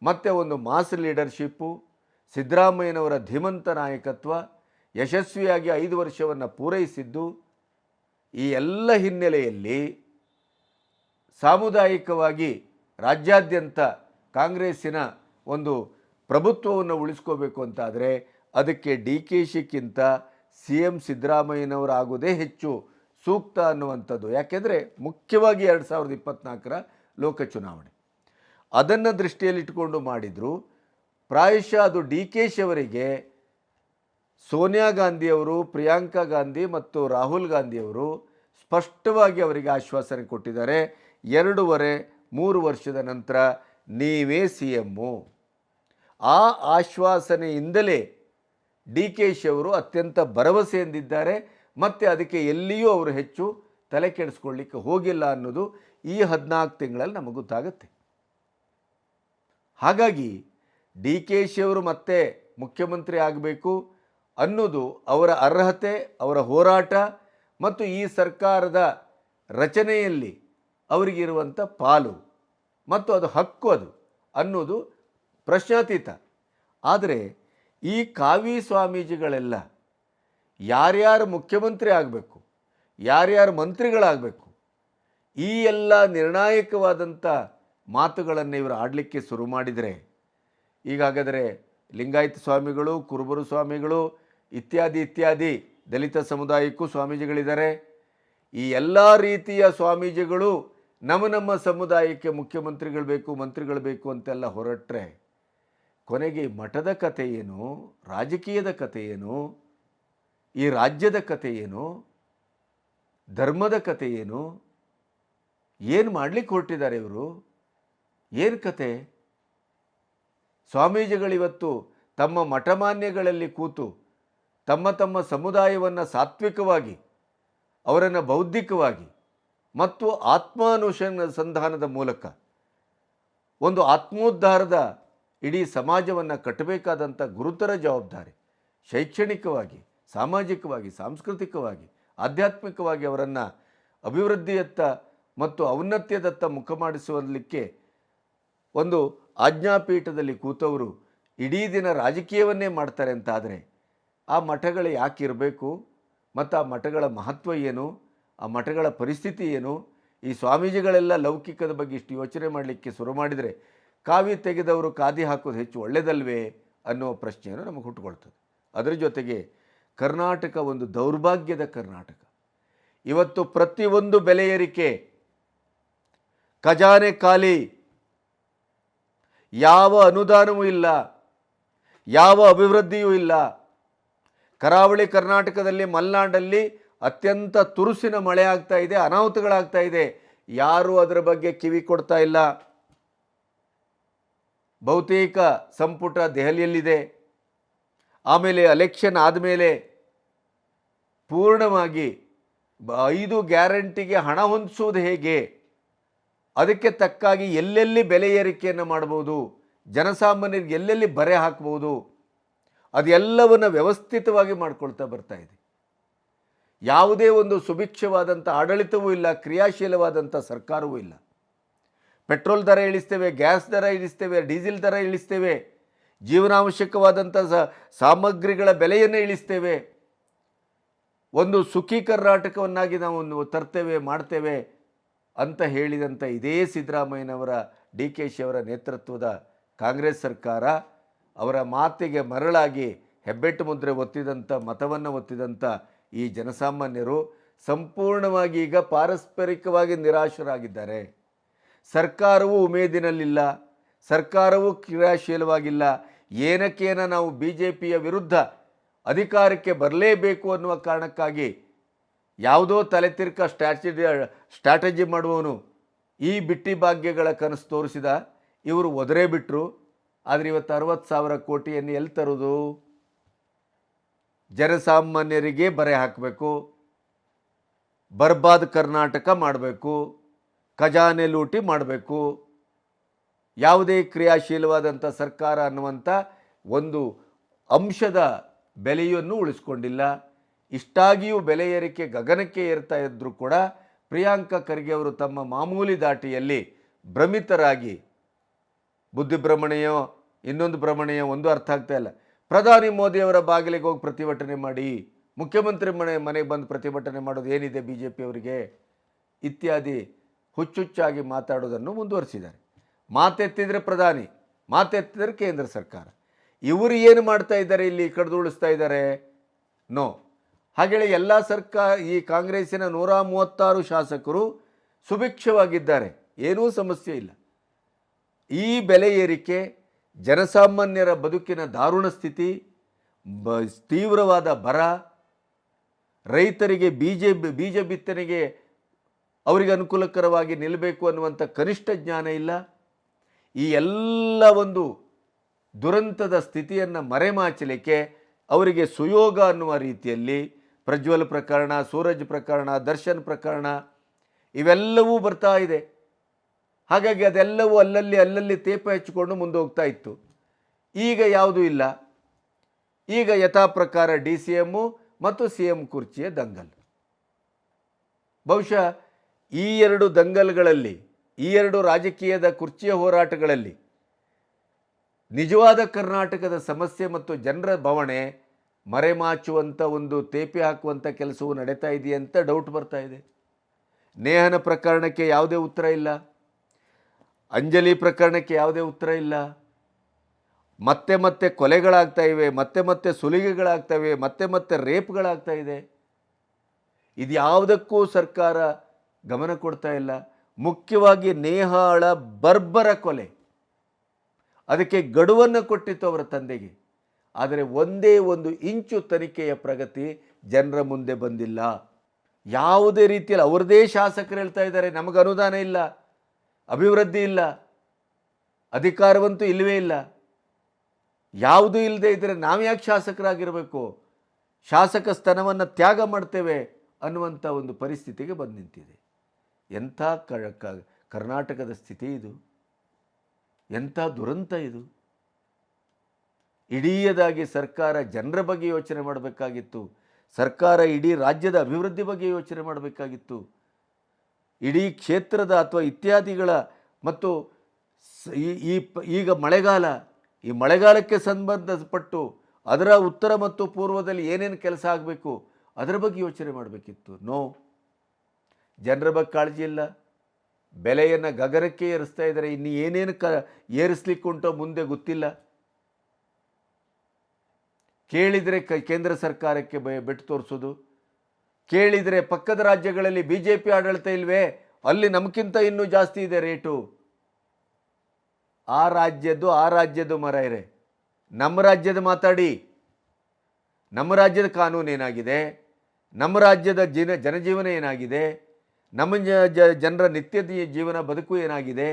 ಮತ್ತು ಒಂದು ಮಾಸ್ ಲೀಡರ್ಶಿಪ್ಪು, ಸಿದ್ದರಾಮಯ್ಯನವರ ಧೀಮಂತ ನಾಯಕತ್ವ ಯಶಸ್ವಿಯಾಗಿ 5 ವರ್ಷವನ್ನು ಪೂರೈಸಿದ್ದು, ಈ ಎಲ್ಲ ಹಿನ್ನೆಲೆಯಲ್ಲಿ ಸಾಮುದಾಯಿಕವಾಗಿ ರಾಜ್ಯಾದ್ಯಂತ ಕಾಂಗ್ರೆಸ್ಸಿನ ಒಂದು ಪ್ರಭುತ್ವವನ್ನು ಉಳಿಸ್ಕೋಬೇಕು ಅಂತಾದರೆ ಅದಕ್ಕೆ ಡಿ ಕೆ ಶಿಕ್ಕಿಂತ ಸಿ ಎಂ ಸಿದ್ದರಾಮಯ್ಯನವರಾಗೋದೇ ಹೆಚ್ಚು ಸೂಕ್ತ ಅನ್ನುವಂಥದ್ದು. ಯಾಕೆಂದರೆ ಮುಖ್ಯವಾಗಿ 2024ರ ಲೋಕ ಚುನಾವಣೆ ಅದನ್ನು ದೃಷ್ಟಿಯಲ್ಲಿಟ್ಟುಕೊಂಡು ಮಾಡಿದರು. ಪ್ರಾಯಶಃ ಅದು ಡಿ ಕೆ ಶಿಯವರಿಗೆ ಸೋನಿಯಾ ಗಾಂಧಿಯವರು, ಪ್ರಿಯಾಂಕಾ ಗಾಂಧಿ ಮತ್ತು ರಾಹುಲ್ ಗಾಂಧಿಯವರು ಸ್ಪಷ್ಟವಾಗಿ ಅವರಿಗೆ ಆಶ್ವಾಸನೆ ಕೊಟ್ಟಿದ್ದಾರೆ. 2.5-3 ವರ್ಷದ ನಂತರ ನೀವೇ ಸಿ ಎಮ್ಮು. ಆ ಆಶ್ವಾಸನೆಯಿಂದಲೇ ಡಿ ಕೆ ಶಿಯವರು ಅತ್ಯಂತ ಭರವಸೆಯಿಂದಿದ್ದಾರೆ ಮತ್ತು ಅದಕ್ಕೆ ಎಲ್ಲಿಯೂ ಅವರು ಹೆಚ್ಚು ತಲೆ ಕೆಡಿಸ್ಕೊಳ್ಳಿಕ್ಕೆ ಹೋಗಿಲ್ಲ ಅನ್ನೋದು ಈ 14 ತಿಂಗಳಲ್ಲಿ ನಮಗೆ ಗೊತ್ತಾಗುತ್ತೆ. ಹಾಗಾಗಿ ಡಿ ಕೆ ಶಿಯವರು ಮತ್ತೆ ಮುಖ್ಯಮಂತ್ರಿ ಆಗಬೇಕು ಅನ್ನೋದು ಅವರ ಅರ್ಹತೆ, ಅವರ ಹೋರಾಟ ಮತ್ತು ಈ ಸರ್ಕಾರದ ರಚನೆಯಲ್ಲಿ ಅವರಿಗಿರುವಂಥ ಪಾಲು ಮತ್ತು ಅದು ಹಕ್ಕು ಅದು ಅನ್ನೋದು ಪ್ರಶ್ನಾತೀತ. ಆದರೆ ಈ ಕಾವಿ ಸ್ವಾಮೀಜಿಗಳೆಲ್ಲ ಯಾರ್ಯಾರು ಮುಖ್ಯಮಂತ್ರಿ ಆಗಬೇಕು, ಯಾರ್ಯಾರು ಮಂತ್ರಿಗಳಾಗಬೇಕು, ಈ ಎಲ್ಲ ನಿರ್ಣಾಯಕವಾದಂಥ ಮಾತುಗಳನ್ನು ಇವರು ಆಡಲಿಕ್ಕೆ ಶುರು ಮಾಡಿದರೆ, ಈಗಾಗದರೆ ಲಿಂಗಾಯತ ಸ್ವಾಮಿಗಳು, ಕುರುಬರು ಸ್ವಾಮಿಗಳು ಇತ್ಯಾದಿ ದಲಿತ ಸಮುದಾಯಕ್ಕೂ ಸ್ವಾಮೀಜಿಗಳಿದ್ದಾರೆ. ಈ ಎಲ್ಲ ರೀತಿಯ ಸ್ವಾಮೀಜಿಗಳು ನಮ್ಮ ಸಮುದಾಯಕ್ಕೆ ಮುಖ್ಯಮಂತ್ರಿಗಳು ಬೇಕು, ಮಂತ್ರಿಗಳು ಬೇಕು ಅಂತೆಲ್ಲ ಹೊರಟ್ರೆ ಕೊನೆಗೆ ಮಠದ ಕಥೆ ಏನು, ರಾಜಕೀಯದ ಕಥೆ ಏನು, ಈ ರಾಜ್ಯದ ಕಥೆ ಏನು, ಧರ್ಮದ ಕಥೆ ಏನು, ಏನು ಮಾಡಲಿಕ್ಕೆ ಹೊರಟಿದ್ದಾರೆ ಇವರು? ಏನು ಕತೆ? ಸ್ವಾಮೀಜಿಗಳಿವತ್ತು ತಮ್ಮ ಮಠಮಾನ್ಯಗಳಲ್ಲಿ ಕೂತು ತಮ್ಮ ಸಮುದಾಯವನ್ನು ಸಾತ್ವಿಕವಾಗಿ, ಅವರನ್ನು ಬೌದ್ಧಿಕವಾಗಿ ಮತ್ತು ಆತ್ಮಾನುಸಂಧಾನದ ಮೂಲಕ ಒಂದು ಆತ್ಮೋದ್ಧಾರದ ಇಡೀ ಸಮಾಜವನ್ನು ಕಟ್ಟಬೇಕಾದಂಥ ಗುರುತರ ಜವಾಬ್ದಾರಿ, ಶೈಕ್ಷಣಿಕವಾಗಿ, ಸಾಮಾಜಿಕವಾಗಿ, ಸಾಂಸ್ಕೃತಿಕವಾಗಿ, ಆಧ್ಯಾತ್ಮಿಕವಾಗಿ ಅವರನ್ನು ಅಭಿವೃದ್ಧಿಯತ್ತ ಮತ್ತು ಔನ್ನತ್ಯದತ್ತ ಮುಖ ಮಾಡಿಸುವಲಿಕ್ಕೆ ಒಂದು ಆಜ್ಞಾಪೀಠದಲ್ಲಿ ಕೂತವರು ಇಡೀ ದಿನ ರಾಜಕೀಯವನ್ನೇ ಮಾಡ್ತಾರೆ ಅಂತಾದರೆ ಆ ಮಠಗಳು ಯಾಕೆ ಇರಬೇಕು ಮತ್ತು ಆ ಮಠಗಳ ಮಹತ್ವ ಏನು, ಆ ಮಠಗಳ ಪರಿಸ್ಥಿತಿ ಏನು? ಈ ಸ್ವಾಮೀಜಿಗಳೆಲ್ಲ ಲೌಕಿಕದ ಬಗ್ಗೆ ಇಷ್ಟು ಯೋಚನೆ ಮಾಡಲಿಕ್ಕೆ ಶುರು ಮಾಡಿದರೆ ಕಾವಿ ತೆಗೆದವರು ಖಾದಿ ಹಾಕೋದು ಹೆಚ್ಚು ಒಳ್ಳೆಯದಲ್ವೇ ಅನ್ನೋ ಪ್ರಶ್ನೆಯನ್ನು ನಮಗೆ ಹುಟ್ಟುಕೊಳ್ತದೆ. ಅದರ ಜೊತೆಗೆ ಕರ್ನಾಟಕ ಒಂದು ದೌರ್ಭಾಗ್ಯದ ಕರ್ನಾಟಕ. ಇವತ್ತು ಪ್ರತಿಯೊಂದು ಬೆಲೆ ಏರಿಕೆ, ಖಜಾನೆ ಖಾಲಿ, ಯಾವ ಅನುದಾನವೂ ಇಲ್ಲ, ಯಾವ ಅಭಿವೃದ್ಧಿಯೂ ಇಲ್ಲ. ಕರಾವಳಿ ಕರ್ನಾಟಕದಲ್ಲಿ, ಮಲೆನಾಡಲ್ಲಿ ಅತ್ಯಂತ ತುರುಸಿನ ಮಳೆ ಆಗ್ತಾ ಇದೆ, ಅನಾಹುತಗಳಾಗ್ತಾ ಇದೆ. ಯಾರೂ ಅದರ ಬಗ್ಗೆ ಕಿವಿ ಕೊಡ್ತಾ ಇಲ್ಲ. ಬಹುತೇಕ ಸಂಪುಟ ದೆಹಲಿಯಲ್ಲಿದೆ. ಆಮೇಲೆ ಎಲೆಕ್ಷನ್ ಆದಮೇಲೆ ಪೂರ್ಣವಾಗಿ 5 ಗ್ಯಾರಂಟಿಗೆ ಹಣ ಹೊಂದಿಸುವುದು ಹೇಗೆ ಅದಕ್ಕೆ ತಕ್ಕಾಗಿ ಎಲ್ಲೆಲ್ಲಿ ಬೆಲೆ ಏರಿಕೆಯನ್ನು ಮಾಡ್ಬೋದು, ಜನಸಾಮಾನ್ಯರಿಗೆ ಎಲ್ಲೆಲ್ಲಿ ಬರೆ ಹಾಕ್ಬೋದು, ಅದೆಲ್ಲವನ್ನು ವ್ಯವಸ್ಥಿತವಾಗಿ ಮಾಡ್ಕೊಳ್ತಾ ಬರ್ತಾ ಇದೆ. ಯಾವುದೇ ಒಂದು ಸುಭಿಕ್ಷವಾದಂಥ ಆಡಳಿತವೂ ಇಲ್ಲ, ಕ್ರಿಯಾಶೀಲವಾದಂಥ ಸರ್ಕಾರವೂ ಇಲ್ಲ. ಪೆಟ್ರೋಲ್ ದರ ಇಳಿಸ್ತೇವೆ, ಗ್ಯಾಸ್ ದರ ಇಳಿಸ್ತೇವೆ, ಡೀಸೆಲ್ ದರ ಇಳಿಸ್ತೇವೆ, ಜೀವನಾವಶ್ಯಕವಾದಂಥ ಸಾಮಗ್ರಿಗಳ ಬೆಲೆಯನ್ನು ಇಳಿಸ್ತೇವೆ, ಒಂದು ಸುಖಿ ಕರ್ನಾಟಕವನ್ನಾಗಿ ನಾವು ತರ್ತೇವೆ, ಮಾಡ್ತೇವೆ ಅಂತ ಹೇಳಿದಂಥ ಇದೇ ಸಿದ್ದರಾಮಯ್ಯನವರ DK ಅವರ ನೇತೃತ್ವದ ಕಾಂಗ್ರೆಸ್ ಸರ್ಕಾರ ಅವರ ಮಾತಿಗೆ ಮರಳಾಗಿ ಹೆಬ್ಬೆಟ್ಟು ಮುದ್ರೆ ಒತ್ತಿದಂಥ ಮತವನ್ನು ಒತ್ತಿದಂಥ ಈ ಜನಸಾಮಾನ್ಯರು ಸಂಪೂರ್ಣವಾಗಿ ಈಗ ಪಾರಸ್ಪರಿಕವಾಗಿ ನಿರಾಶರಾಗಿದ್ದಾರೆ. ಸರ್ಕಾರವೂ ಉಮೇದಿನಲ್ಲಿಲ್ಲ, ಸರ್ಕಾರವೂ ಕ್ರಿಯಾಶೀಲವಾಗಿಲ್ಲ. ಏನಕ್ಕೇನ ನಾವು BJPಯ ವಿರುದ್ಧ ಅಧಿಕಾರಕ್ಕೆ ಬರಲೇಬೇಕು ಅನ್ನುವ ಕಾರಣಕ್ಕಾಗಿ ಯಾವುದೋ ತಲೆತಿರ್ಕ ಸ್ಟ್ರಾಟಜಿ ಮಾಡುವವನು ಈ ಬಿಟ್ಟಿ ಭಾಗ್ಯಗಳ ಕನಸು ತೋರಿಸಿದ. ಇವರು ಒದರೇ ಬಿಟ್ಟರು. ಆದರೆ ಇವತ್ತು 60,000 ಕೋಟಿಯನ್ನು ಎಲ್ಲಿ ತರೋದು? ಜನಸಾಮಾನ್ಯರಿಗೆ ಬರೆ ಹಾಕಬೇಕು, ಬರ್ಬಾದ್ ಕರ್ನಾಟಕ ಮಾಡಬೇಕು, ಖಜಾನೆ ಲೂಟಿ ಮಾಡಬೇಕು. ಯಾವುದೇ ಕ್ರಿಯಾಶೀಲವಾದಂಥ ಸರ್ಕಾರ ಅನ್ನುವಂಥ ಒಂದು ಅಂಶದ ಬೆಲೆಯನ್ನು ಉಳಿಸ್ಕೊಂಡಿಲ್ಲ. ಇಷ್ಟಾಗಿಯೂ ಬೆಲೆ ಏರಿಕೆ ಗಗನಕ್ಕೆ ಏರ್ತಾ ಇದ್ದರೂ ಕೂಡ ಪ್ರಿಯಾಂಕಾ ಖರ್ಗೆ ಅವರು ತಮ್ಮ ಮಾಮೂಲಿ ದಾಟಿಯಲ್ಲಿ ಭ್ರಮಿತರಾಗಿ, ಬುದ್ಧಿಭ್ರಮಣೆಯೋ ಇನ್ನೊಂದು ಭ್ರಮಣೆಯೋ ಒಂದು ಅರ್ಥ ಆಗ್ತಾ ಇಲ್ಲ. ಪ್ರಧಾನಿ ಮೋದಿಯವರ ಬಾಗಿಲಿಗೆ ಹೋಗಿ ಪ್ರತಿಭಟನೆ ಮಾಡಿ, ಮುಖ್ಯಮಂತ್ರಿ ಮನೆಗೆ ಬಂದು ಪ್ರತಿಭಟನೆ ಮಾಡೋದು ಏನಿದೆ BJP ಅವರಿಗೆ ಇತ್ಯಾದಿ ಹುಚ್ಚುಚ್ಚಾಗಿ ಮಾತಾಡೋದನ್ನು ಮುಂದುವರಿಸಿದ್ದಾರೆ. ಮಾತೆತ್ತಿದ್ರೆ ಪ್ರಧಾನಿ, ಮಾತೆತ್ತಿದ್ರೆ ಕೇಂದ್ರ ಸರ್ಕಾರ. ಇವರು ಏನು ಮಾಡ್ತಾ ಇದ್ದಾರೆ, ಇಲ್ಲಿ ಕಡ್ದುಳಿಸ್ತಾ ಇದ್ದಾರೆ? ನೋ. ಹಾಗೆಯೇ ಎಲ್ಲ ಈ ಕಾಂಗ್ರೆಸ್ಸಿನ 136 ಶಾಸಕರು ಸುಭಿಕ್ಷವಾಗಿದ್ದಾರೆ, ಏನೂ ಸಮಸ್ಯೆ ಇಲ್ಲ. ಈ ಬೆಲೆ ಏರಿಕೆ, ಜನಸಾಮಾನ್ಯರ ಬದುಕಿನ ದಾರುಣ ಸ್ಥಿತಿ, ತೀವ್ರವಾದ ಬರ, ರೈತರಿಗೆ ಬೀಜ ಬಿತ್ತನೆಗೆ ಅವರಿಗೆ ಅನುಕೂಲಕರವಾಗಿ ನಿಲ್ಲಬೇಕು ಅನ್ನುವಂಥ ಕನಿಷ್ಠ ಜ್ಞಾನ ಇಲ್ಲ. ಈ ಎಲ್ಲ ಒಂದು ದುರಂತದ ಸ್ಥಿತಿಯನ್ನು ಮರೆಮಾಚಲಿಕ್ಕೆ ಅವರಿಗೆ ಸುಯೋಗ ಅನ್ನುವ ರೀತಿಯಲ್ಲಿ ಪ್ರಜ್ವಲ್ ಪ್ರಕರಣ, ಸೂರಜ್ ಪ್ರಕರಣ, ದರ್ಶನ್ ಪ್ರಕರಣ ಇವೆಲ್ಲವೂ ಬರ್ತಾ ಇದೆ. ಹಾಗಾಗಿ ಅದೆಲ್ಲವೂ ಅಲ್ಲಲ್ಲಿ ತೇಪ ಹಚ್ಚಿಕೊಂಡು ಮುಂದೆ ಹೋಗ್ತಾ ಇತ್ತು. ಈಗ ಯಾವುದೂ ಇಲ್ಲ. ಈಗ ಯಥಾ ಪ್ರಕಾರ DCM ಮತ್ತು CM ಕುರ್ಚಿಯ ದಂಗಲ್. ಬಹುಶಃ ಈ ಎರಡು ದಂಗಲ್ಗಳಲ್ಲಿ, ಈ ಎರಡು ರಾಜಕೀಯದ ಕುರ್ಚಿಯ ಹೋರಾಟಗಳಲ್ಲಿ ನಿಜವಾದ ಕರ್ನಾಟಕದ ಸಮಸ್ಯೆ ಮತ್ತು ಜನರ ಬವಣೆ ಮರೆಮಾಚುವಂಥ ಒಂದು ತೇಪೆ ಹಾಕುವಂಥ ಕೆಲಸವು ನಡೀತಾ ಇದೆಯಂತ ಡೌಟ್ ಬರ್ತಾ ಇದೆ. ನೇಹನ ಪ್ರಕರಣಕ್ಕೆ ಯಾವುದೇ ಉತ್ತರ ಇಲ್ಲ, ಅಂಜಲಿ ಪ್ರಕರಣಕ್ಕೆ ಯಾವುದೇ ಉತ್ತರ ಇಲ್ಲ. ಮತ್ತೆ ಕೊಲೆಗಳಾಗ್ತಾ ಇವೆ, ಮತ್ತೆ ಸುಲಿಗೆಗಳಾಗ್ತವೆ, ಮತ್ತೆ ರೇಪ್ಗಳಾಗ್ತಾ ಇದೆ. ಇದು ಯಾವುದಕ್ಕೂ ಸರ್ಕಾರ ಗಮನ ಕೊಡ್ತಾ ಇಲ್ಲ. ಮುಖ್ಯವಾಗಿ ನೇಹಾಳ ಬರ್ಬರ ಕೊಲೆ, ಅದಕ್ಕೆ ಗಡುವನ್ನು ಕೊಟ್ಟಿತ್ತು ಅವರ ತಂದೆಗೆ. ಆದರೆ ಒಂದೇ ಒಂದು ಇಂಚು ತನಿಖೆಯ ಪ್ರಗತಿ ಜನರ ಮುಂದೆ ಬಂದಿಲ್ಲ. ಯಾವುದೇ ರೀತಿಯಲ್ಲಿ ಅವರದೇ ಶಾಸಕರು ಹೇಳ್ತಾ ಇದ್ದಾರೆ, ನಮಗೆ ಅನುದಾನ ಇಲ್ಲ, ಅಭಿವೃದ್ಧಿ ಇಲ್ಲ, ಅಧಿಕಾರವಂತೂ ಇಲ್ಲವೇ ಇಲ್ಲ. ಯಾವುದೂ ಇಲ್ಲದೆ ಇದ್ದರೆ ನಾವು ಯಾಕೆ ಶಾಸಕರಾಗಿರಬೇಕು, ಶಾಸಕ ಸ್ಥಾನವನ್ನು ತ್ಯಾಗ ಮಾಡ್ತೇವೆ ಅನ್ನುವಂಥ ಒಂದು ಪರಿಸ್ಥಿತಿಗೆ ಬಂದು ನಿಂತಿದೆ. ಎಂಥ ಕರ್ನಾಟಕದ ಸ್ಥಿತಿ ಇದು, ಎಂಥ ದುರಂತ ಇದು. ಇಡೀದಾಗಿ ಸರ್ಕಾರ ಜನರ ಬಗ್ಗೆ ಯೋಚನೆ ಮಾಡಬೇಕಾಗಿತ್ತು. ಸರ್ಕಾರ ಇಡೀ ರಾಜ್ಯದ ಅಭಿವೃದ್ಧಿ ಬಗ್ಗೆ ಯೋಚನೆ ಮಾಡಬೇಕಾಗಿತ್ತು. ಇಡೀ ಕ್ಷೇತ್ರದ ಅಥವಾ ಇತ್ಯಾದಿಗಳ ಮತ್ತು ಈಗ ಮಳೆಗಾಲ, ಈ ಮಳೆಗಾಲಕ್ಕೆ ಸಂಬಂಧಪಟ್ಟು ಅದರ ಉತ್ತರ ಮತ್ತು ಪೂರ್ವದಲ್ಲಿ ಏನೇನು ಕೆಲಸ ಆಗಬೇಕು ಅದರ ಬಗ್ಗೆ ಯೋಚನೆ ಮಾಡಬೇಕಿತ್ತು. ನೋ, ಜನರ ಬಗ್ಗೆ ಕಾಳಜಿ ಇಲ್ಲ. ಬೆಲೆಯನ್ನು ಗಗನಕ್ಕೆ ಏರಿಸ್ತಾ ಇದ್ದಾರೆ. ಇನ್ನು ಏನೇನು ಏರಿಸ್ಲಿಕ್ಕುಂಟೋ ಮುಂದೆ ಗೊತ್ತಿಲ್ಲ. ಕೇಳಿದರೆ ಕೇಂದ್ರ ಸರ್ಕಾರಕ್ಕೆ ಬೆಟ್ಟು ತೋರಿಸೋದು, ಕೇಳಿದರೆ ಪಕ್ಕದ ರಾಜ್ಯಗಳಲ್ಲಿ BJP ಆಡಳಿತ ಇಲ್ವೇ, ಅಲ್ಲಿ ನಮಗಿಂತ ಇನ್ನೂ ಜಾಸ್ತಿ ಇದೆ ರೇಟು. ಆ ರಾಜ್ಯದ್ದು ಮರ ಇರೆ, ನಮ್ಮ ರಾಜ್ಯದ ಮಾತಾಡಿ. ನಮ್ಮ ರಾಜ್ಯದ ಕಾನೂನು ಏನಾಗಿದೆ, ನಮ್ಮ ರಾಜ್ಯದ ಜನಜೀವನ ಏನಾಗಿದೆ, ನಮ್ಮ ಜನರ ನಿತ್ಯ ಜೀವನ ಬದುಕು ಏನಾಗಿದೆ.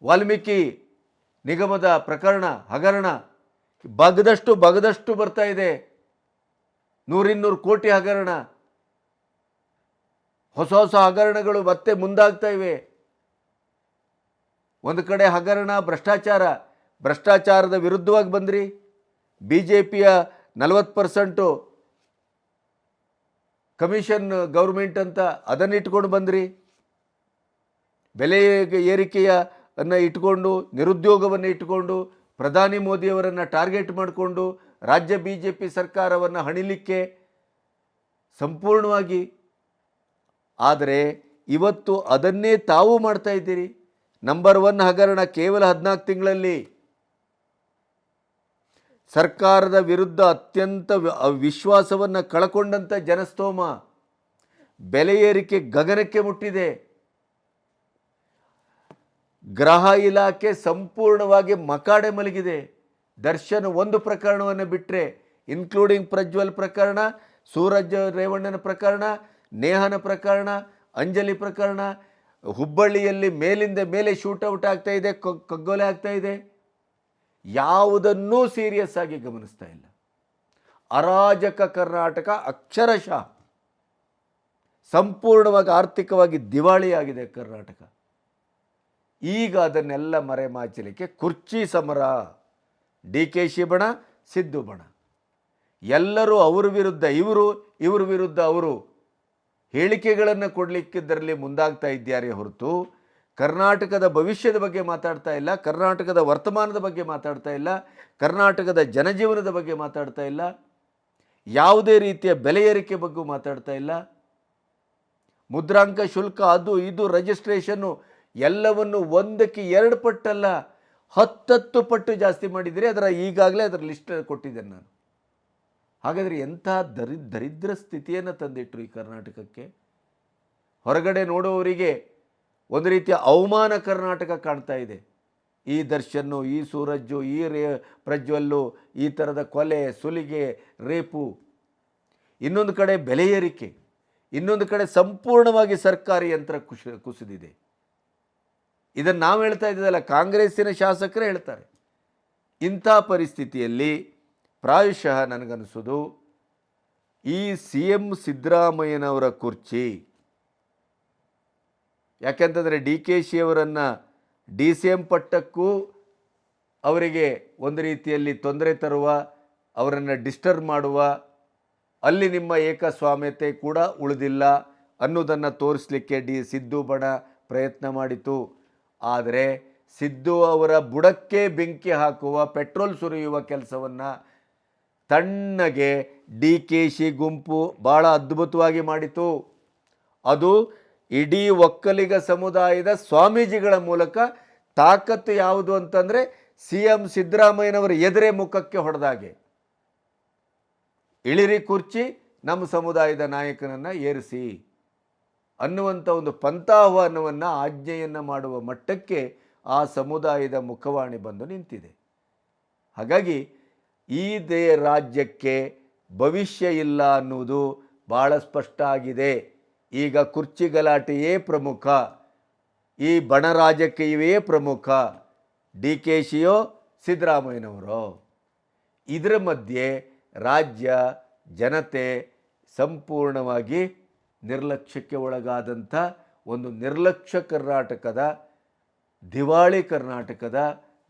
ವಾಲ್ಮೀಕಿ ನಿಗಮದ ಪ್ರಕರಣ, ಹಗರಣ ಬಗದಷ್ಟು ಬರ್ತಾ ಇದೆ. 100-200 ಕೋಟಿ ಹಗರಣ. ಹೊಸ ಹೊಸ ಹಗರಣಗಳು ಮತ್ತೆ ಮುಂದಾಗ್ತಾ ಇವೆ. ಒಂದು ಕಡೆ ಹಗರಣ, ಭ್ರಷ್ಟಾಚಾರದ ವಿರುದ್ಧವಾಗಿ ಬಂದ್ರಿ. BJPಯ 40% ಕಮಿಷನ್ ಗೌರ್ಮೆಂಟ್ ಅಂತ ಅದನ್ನು ಇಟ್ಕೊಂಡು ಬಂದ್ರಿ. ಬೆಲೆ ಏರಿಕೆಯನ್ನು ಇಟ್ಕೊಂಡು, ನಿರುದ್ಯೋಗವನ್ನು ಇಟ್ಕೊಂಡು, ಪ್ರಧಾನಿ ಮೋದಿಯವರನ್ನು ಟಾರ್ಗೆಟ್ ಮಾಡಿಕೊಂಡು ರಾಜ್ಯ BJP ಸರ್ಕಾರವನ್ನು ಹಣಿಲಿಕ್ಕೆ ಸಂಪೂರ್ಣವಾಗಿ. ಆದರೆ ಇವತ್ತು ಅದನ್ನೇ ತಾವು ಮಾಡ್ತಾ ಇದ್ದೀರಿ. ನಂಬರ್ 1 ಹಗರಣ ಕೇವಲ 14 ತಿಂಗಳಲ್ಲಿ ಸರ್ಕಾರದ ವಿರುದ್ಧ ಅತ್ಯಂತ ವಿಶ್ವಾಸವನ್ನು ಕಳಕೊಂಡಂಥ ಜನಸ್ತೋಮ. ಬೆಲೆ ಏರಿಕೆ ಗಗನಕ್ಕೆ ಮುಟ್ಟಿದೆ. ಗೃಹ ಇಲಾಖೆ ಸಂಪೂರ್ಣವಾಗಿ ಮಕಾಡೆ ಮಲಗಿದೆ. ದರ್ಶನ್ ಒಂದು ಪ್ರಕರಣವನ್ನು ಬಿಟ್ಟರೆ, ಇನ್ಕ್ಲೂಡಿಂಗ್ ಪ್ರಜ್ವಲ್ ಪ್ರಕರಣ, ಸೂರಜ್ ರೇವಣ್ಣನ ಪ್ರಕರಣ, ನೇಹನ ಪ್ರಕರಣ, ಅಂಜಲಿ ಪ್ರಕರಣ, ಹುಬ್ಬಳ್ಳಿಯಲ್ಲಿ ಮೇಲಿಂದ ಮೇಲೆ ಶೂಟೌಟ್ ಆಗ್ತಾ ಇದೆ, ಕಗ್ಗೊಲೆ ಆಗ್ತಾ ಇದೆ. ಯಾವುದನ್ನೂ ಸೀರಿಯಸ್ ಆಗಿ ಗಮನಿಸ್ತಾ ಇಲ್ಲ. ಅರಾಜಕ ಕರ್ನಾಟಕ ಅಕ್ಷರಶಃ ಸಂಪೂರ್ಣವಾಗಿ ಆರ್ಥಿಕವಾಗಿ ದಿವಾಳಿಯಾಗಿದೆ ಕರ್ನಾಟಕ. ಈಗ ಅದನ್ನೆಲ್ಲ ಮರೆಮಾಚಲಿಕ್ಕೆ ಕುರ್ಚಿ ಸಮರ, DKಶ ಬಣ, ಸಿದ್ದು ಬಣ, ಎಲ್ಲರೂ ಅವ್ರ ವಿರುದ್ಧ ಇವರು, ಇವ್ರ ವಿರುದ್ಧ ಅವರು ಹೇಳಿಕೆಗಳನ್ನು ಕೊಡಲಿಕ್ಕಿದ್ದರಲ್ಲಿ ಮುಂದಾಗ್ತಾ ಇದ್ದಾರೆ ಹೊರತು ಕರ್ನಾಟಕದ ಭವಿಷ್ಯದ ಬಗ್ಗೆ ಮಾತಾಡ್ತಾ ಇಲ್ಲ, ಕರ್ನಾಟಕದ ವರ್ತಮಾನದ ಬಗ್ಗೆ ಮಾತಾಡ್ತಾ ಇಲ್ಲ, ಕರ್ನಾಟಕದ ಜನಜೀವನದ ಬಗ್ಗೆ ಮಾತಾಡ್ತಾ ಇಲ್ಲ, ಯಾವುದೇ ರೀತಿಯ ಬೆಲೆ ಏರಿಕೆ ಬಗ್ಗೆ ಮಾತಾಡ್ತಾ ಇಲ್ಲ. ಮುದ್ರಾಂಕ ಶುಲ್ಕ, ಅದು ಇದು, ರಿಜಿಸ್ಟ್ರೇಷನ್ನು ಎಲ್ಲವನ್ನು 1ಕ್ಕೆ 2 ಪಟ್ಟಲ್ಲ 10 ಪಟ್ಟು ಜಾಸ್ತಿ ಮಾಡಿದರೆ ಈಗಾಗಲೇ ಅದರ ಲಿಸ್ಟ್ ಕೊಟ್ಟಿದ್ದೇನೆ ನಾನು. ಹಾಗಾದರೆ ಎಂಥ ದರಿದ್ರ ಸ್ಥಿತಿಯನ್ನು ತಂದಿಟ್ಟರು ಈ ಕರ್ನಾಟಕಕ್ಕೆ. ಹೊರಗಡೆ ನೋಡುವವರಿಗೆ ಒಂದು ರೀತಿಯ ಅವಮಾನ ಕರ್ನಾಟಕ ಕಾಣ್ತಾ ಇದೆ. ಈ ದರ್ಶನ್ನು, ಈ ಸೂರಜ್ಜು, ಈ ಪ್ರಜ್ವಲ್ಲು, ಈ ಥರದ ಕೊಲೆ, ಸುಲಿಗೆ, ರೇಪು, ಇನ್ನೊಂದು ಕಡೆ ಬೆಲೆ ಏರಿಕೆ, ಇನ್ನೊಂದು ಕಡೆ ಸಂಪೂರ್ಣವಾಗಿ ಸರ್ಕಾರಿ ಯಂತ್ರ ಕುಸಿದಿದೆ. ಇದನ್ನು ನಾವು ಹೇಳ್ತಾ ಇದ್ದಲ್ಲ, ಕಾಂಗ್ರೆಸ್ಸಿನ ಶಾಸಕರೇ ಹೇಳ್ತಾರೆ. ಇಂಥ ಪರಿಸ್ಥಿತಿಯಲ್ಲಿ ಪ್ರಾಯಶಃ ನನಗನ್ನಿಸೋದು ಈ CM ಸಿದ್ದರಾಮಯ್ಯನವರ ಕುರ್ಚಿ, ಯಾಕೆಂತಂದರೆ DKಶಿಯವರನ್ನು DCM ಪಟ್ಟಕ್ಕೂ ಅವರಿಗೆ ಒಂದು ರೀತಿಯಲ್ಲಿ ತೊಂದರೆ ತರುವ, ಅವರನ್ನು ಡಿಸ್ಟರ್ಬ್ ಮಾಡುವ, ಅಲ್ಲಿ ನಿಮ್ಮ ಏಕಸ್ವಾಮ್ಯತೆ ಕೂಡ ಉಳಿದಿಲ್ಲ ಅನ್ನೋದನ್ನು ತೋರಿಸಲಿಕ್ಕೆ ಸಿದ್ದು ಬಣ ಪ್ರಯತ್ನ ಮಾಡಿತು. ಆದರೆ ಸಿದ್ದು ಅವರ ಬುಡಕ್ಕೆ ಬೆಂಕಿ ಹಾಕುವ, ಪೆಟ್ರೋಲ್ ಸುರಿಯುವ ಕೆಲಸವನ್ನು ತಣ್ಣಗೆ DKಶಿ ಗುಂಪು ಭಾಳ ಅದ್ಭುತವಾಗಿ ಮಾಡಿತು. ಅದು ಇಡೀ ಒಕ್ಕಲಿಗ ಸಮುದಾಯದ ಸ್ವಾಮೀಜಿಗಳ ಮೂಲಕ. ತಾಕತ್ತು ಯಾವುದು ಅಂತಂದರೆ CM ಸಿದ್ದರಾಮಯ್ಯನವರ ಎದುರೇ ಮುಖಕ್ಕೆ ಹೊಡೆದಾಗೆ, ಇಳಿರಿ ಕುರ್ಚಿ, ನಮ್ಮ ಸಮುದಾಯದ ನಾಯಕನನ್ನು ಏರಿಸಿ ಅನ್ನುವಂಥ ಒಂದು ಪಂಥಾಹ್ವಾನವನ್ನು, ಆಜ್ಞೆಯನ್ನು ಮಾಡುವ ಮಟ್ಟಕ್ಕೆ ಆ ಸಮುದಾಯದ ಮುಖವಾಣಿ ಬಂದು ನಿಂತಿದೆ. ಹಾಗಾಗಿ ಈ ರಾಜ್ಯಕ್ಕೆ ಭವಿಷ್ಯ ಇಲ್ಲ ಅನ್ನುವುದು ಭಾಳ ಸ್ಪಷ್ಟ ಆಗಿದೆ. ಈಗ ಕುರ್ಚಿ ಗಲಾಟೆಯೇ ಪ್ರಮುಖ, ಈ ಬಣ ರಾಜಕೀಯವೇ ಪ್ರಮುಖ, DKಶಿಯೋ ಸಿದ್ದರಾಮಯ್ಯನವರೋ. ಇದರ ಮಧ್ಯೆ ರಾಜ್ಯ ಜನತೆ ಸಂಪೂರ್ಣವಾಗಿ ನಿರ್ಲಕ್ಷ್ಯಕ್ಕೆ ಒಳಗಾದಂಥ ಒಂದು ನಿರ್ಲಕ್ಷ್ಯ ಕರ್ನಾಟಕದ, ದಿವಾಳಿ ಕರ್ನಾಟಕದ,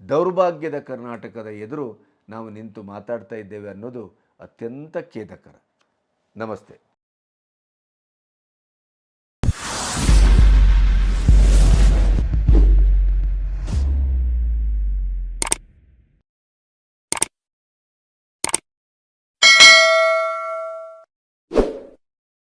ದೌರ್ಭಾಗ್ಯದ ಕರ್ನಾಟಕದ ಎದುರು ನಾವು ನಿಂತು ಮಾತಾಡ್ತಾ ಇದ್ದೇವೆ ಅನ್ನೋದು ಅತ್ಯಂತ ಖೇದಕರ. ನಮಸ್ತೆ.